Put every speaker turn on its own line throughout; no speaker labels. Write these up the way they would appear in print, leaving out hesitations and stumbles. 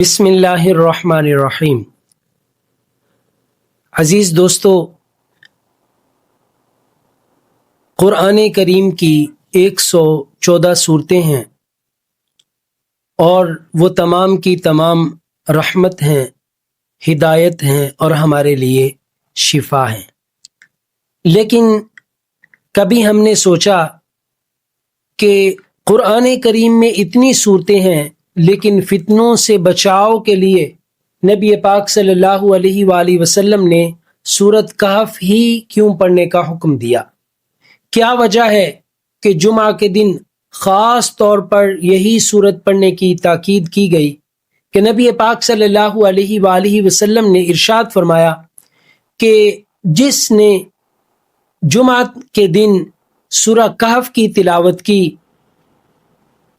بسم اللہ الرحمن الرحیم۔ عزیز دوستو، قرآن کریم کی 114 صورتیں ہیں اور وہ تمام کی تمام رحمت ہیں، ہدایت ہیں اور ہمارے لیے شفا ہیں۔ لیکن کبھی ہم نے سوچا کہ قرآن کریم میں اتنی صورتیں ہیں لیکن فتنوں سے بچاؤ کے لیے نبی پاک صلی اللہ علیہ وآلہ وسلم نے سورۃ کہف ہی کیوں پڑھنے کا حکم دیا؟ کیا وجہ ہے کہ جمعہ کے دن خاص طور پر یہی سورت پڑھنے کی تاکید کی گئی کہ نبی پاک صلی اللہ علیہ وآلہ وسلم نے ارشاد فرمایا کہ جس نے جمعہ کے دن سورہ کہف کی تلاوت کی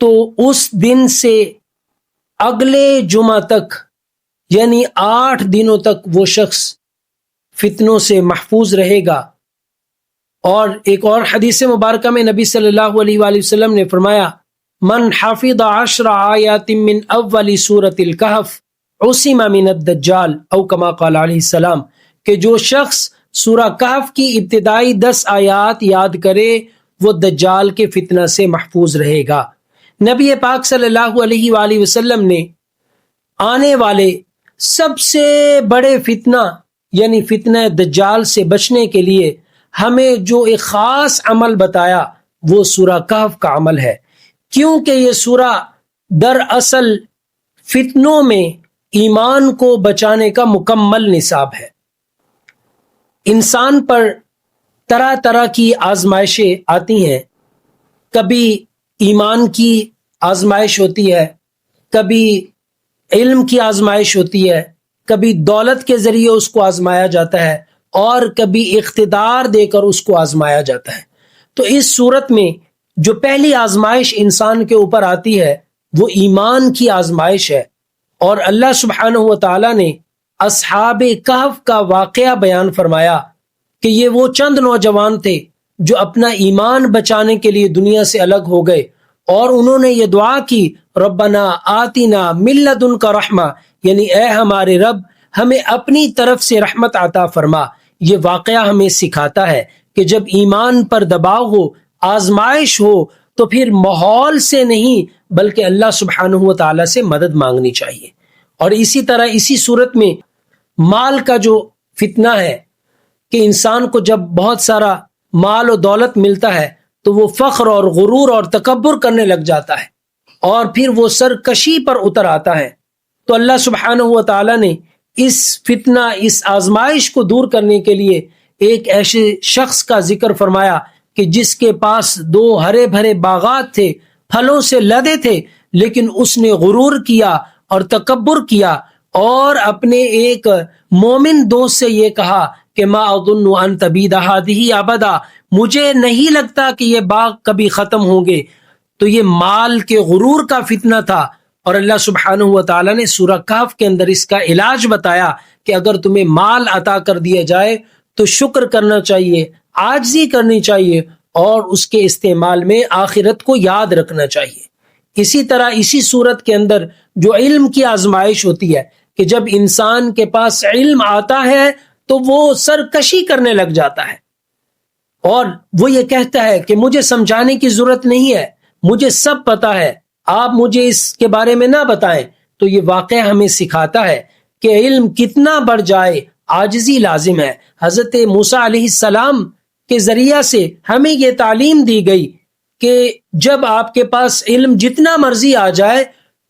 تو اس دن سے اگلے جمعہ تک یعنی 8 دنوں تک وہ شخص فتنوں سے محفوظ رہے گا۔ اور ایک اور حدیث مبارکہ میں نبی صلی اللہ علیہ وآلہ وسلم نے فرمایا من حفظ 10 آیات من اول سورۃ الکہف عصم من الدجال او کما قال علیہ السلام، کہ جو شخص سورہ کہف کی ابتدائی 10 آیات یاد کرے وہ دجال کے فتنہ سے محفوظ رہے گا۔ نبی پاک صلی اللہ علیہ وآلہ وسلم نے آنے والے سب سے بڑے فتنہ یعنی فتنہ دجال سے بچنے کے لیے ہمیں جو ایک خاص عمل بتایا وہ سورہ کہف کا عمل ہے، کیونکہ یہ سورہ دراصل فتنوں میں ایمان کو بچانے کا مکمل نصاب ہے۔ انسان پر طرح طرح کی آزمائشیں آتی ہیں، کبھی ایمان کی آزمائش ہوتی ہے، کبھی علم کی آزمائش ہوتی ہے، کبھی دولت کے ذریعے اس کو آزمایا جاتا ہے اور کبھی اقتدار دے کر اس کو آزمایا جاتا ہے۔ تو اس صورت میں جو پہلی آزمائش انسان کے اوپر آتی ہے وہ ایمان کی آزمائش ہے، اور اللہ سبحانہ و تعالی نے اصحاب کہف کا واقعہ بیان فرمایا کہ یہ وہ چند نوجوان تھے جو اپنا ایمان بچانے کے لیے دنیا سے الگ ہو گئے اور انہوں نے یہ دعا کی ربنا آتنا من لدنک رحمہ، یعنی اے ہمارے رب ہمیں اپنی طرف سے رحمت عطا فرما۔ یہ واقعہ ہمیں سکھاتا ہے کہ جب ایمان پر دباؤ ہو، آزمائش ہو، تو پھر ماحول سے نہیں بلکہ اللہ سبحانہ و تعالی سے مدد مانگنی چاہیے۔ اور اسی طرح اسی صورت میں مال کا جو فتنہ ہے کہ انسان کو جب بہت سارا مال و دولت ملتا ہے تو وہ فخر اور غرور اور تکبر کرنے لگ جاتا ہے اور پھر وہ سرکشی پر اتر آتا ہے۔ تو اللہ سبحانہ و تعالی نے اس فتنہ، اس آزمائش کو دور کرنے کے لیے ایک ایسے شخص کا ذکر فرمایا کہ جس کے پاس 2 ہرے بھرے باغات تھے، پھلوں سے لدے تھے، لیکن اس نے غرور کیا اور تکبر کیا اور اپنے ایک مومن دوست سے یہ کہا کہ ما اظن ان تبید هذه ابدا، مجھے نہیں لگتا کہ یہ باغ کبھی ختم ہوں گے۔ تو یہ مال کے غرور کا فتنہ تھا، اور اللہ سبحانہ و تعالی نے سورہ کہف کے اندر اس کا علاج بتایا کہ اگر تمہیں مال عطا کر دیا جائے تو شکر کرنا چاہیے، عاجزی کرنی چاہیے اور اس کے استعمال میں آخرت کو یاد رکھنا چاہیے۔ اسی طرح اسی صورت کے اندر جو علم کی آزمائش ہوتی ہے کہ جب انسان کے پاس علم آتا ہے تو وہ سرکشی کرنے لگ جاتا ہے اور وہ یہ کہتا ہے کہ مجھے سمجھانے کی ضرورت نہیں ہے، مجھے سب پتا ہے، آپ مجھے اس کے بارے میں نہ بتائیں۔ تو یہ واقعہ ہمیں سکھاتا ہے کہ علم کتنا بڑھ جائے عاجزی لازم ہے۔ حضرت موسیٰ علیہ السلام کے ذریعہ سے ہمیں یہ تعلیم دی گئی کہ جب آپ کے پاس علم جتنا مرضی آ جائے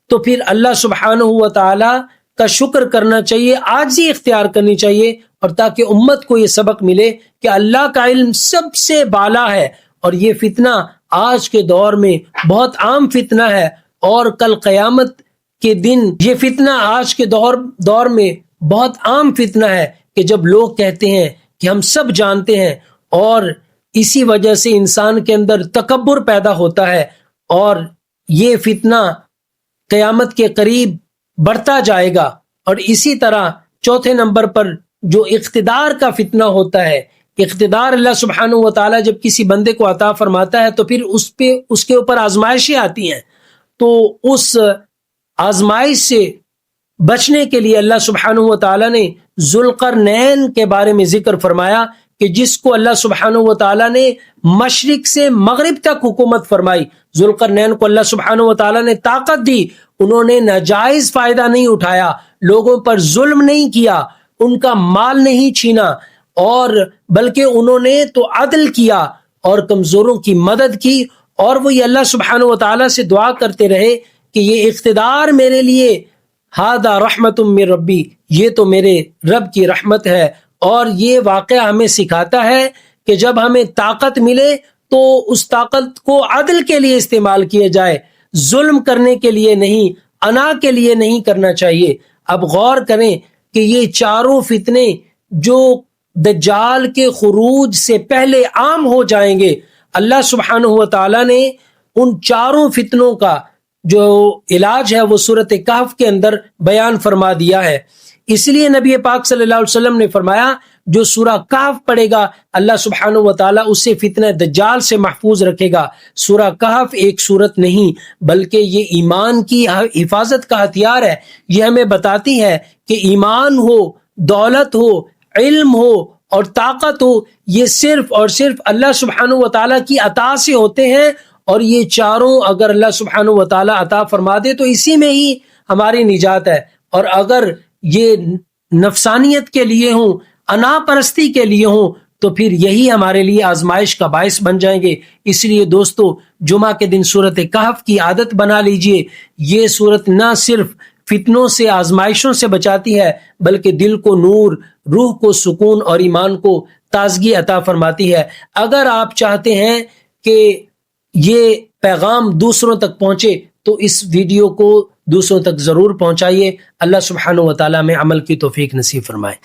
تو پھر اللہ سبحانہ و تعالی کا شکر کرنا چاہیے، عاجزی اختیار کرنی چاہیے، اور تاکہ امت کو یہ سبق ملے کہ اللہ کا علم سب سے بالا ہے۔ اور یہ فتنہ آج کے دور میں بہت عام فتنہ ہے، اور کل قیامت کے دن یہ فتنہ آج کے دور میں بہت عام فتنہ ہے کہ جب لوگ کہتے ہیں کہ ہم سب جانتے ہیں، اور اسی وجہ سے انسان کے اندر تکبر پیدا ہوتا ہے، اور یہ فتنہ قیامت کے قریب بڑھتا جائے گا۔ اور اسی طرح چوتھے نمبر پر جو اقتدار کا فتنہ ہوتا ہے، اقتدار اللہ سبحانہ و تعالی جب کسی بندے کو عطا فرماتا ہے تو پھر اس کے اوپر آزمائشیں آتی ہیں، تو اس آزمائش سے بچنے کے لیے اللہ سبحانہ و تعالیٰ نے ذوالقرنین کے بارے میں ذکر فرمایا کہ جس کو اللہ سبحانہ و تعالیٰ نے مشرق سے مغرب تک حکومت فرمائی. ذوالقرنین کو اللہ سبحانہ و تعالیٰ نے طاقت دی، انہوں نے ناجائز فائدہ نہیں اٹھایا، لوگوں پر ظلم نہیں کیا، ان کا مال نہیں چھینا، اور بلکہ انہوں نے تو عدل کیا اور کمزوروں کی مدد کی. اور وہ یہ اللہ سبحانہ و تعالیٰ سے دعا کرتے رہے کہ یہ اقتدار میرے لیے ہذا رحمت من ربی، یہ تو میرے رب کی رحمت ہے. اور یہ واقعہ ہمیں سکھاتا ہے کہ جب ہمیں طاقت ملے تو اس طاقت کو عدل کے لیے استعمال کیا جائے، ظلم کرنے کے لیے نہیں، انا کے لیے نہیں کرنا چاہیے. اب غور کریں کہ یہ چاروں فتنے جو دجال کے خروج سے پہلے عام ہو جائیں گے، اللہ سبحانہ و تعالیٰ نے ان چاروں فتنوں کا جو علاج ہے وہ سورۃ کہف کے اندر بیان فرما دیا ہے. اس لیے نبی پاک صلی اللہ علیہ وسلم نے فرمایا جو سورہ کہف پڑھے گا اللہ سبحانہ و تعالیٰ اسے فتنہ دجال سے محفوظ رکھے گا. سورہ کہف ایک سورت نہیں بلکہ یہ ایمان کی حفاظت کا ہتھیار ہے. یہ ہمیں بتاتی ہے کہ ایمان ہو، دولت ہو، علم ہو اور طاقت ہو، یہ صرف اور صرف اللہ سبحانہ و تعالیٰ کی عطا سے ہوتے ہیں. اور یہ چاروں اگر اللہ سبحانہ و تعالیٰ عطا فرما دے تو اسی میں ہی ہماری نجات ہے. اور اگر یہ نفسانیت کے لیے ہوں، انا پرستی کے لیے ہوں، تو پھر یہی ہمارے لیے آزمائش کا باعث بن جائیں گے. اس لیے دوستو جمعہ کے دن سورۃ کہف کی عادت بنا لیجئے. یہ سورت نہ صرف فتنوں سے، آزمائشوں سے بچاتی ہے بلکہ دل کو نور، روح کو سکون اور ایمان کو تازگی عطا فرماتی ہے. اگر آپ چاہتے ہیں کہ یہ پیغام دوسروں تک پہنچے تو اس ویڈیو کو دوسروں تک ضرور پہنچائیے. اللہ سبحانہ و تعالیٰ میں عمل کی توفیق نصیب فرمائے.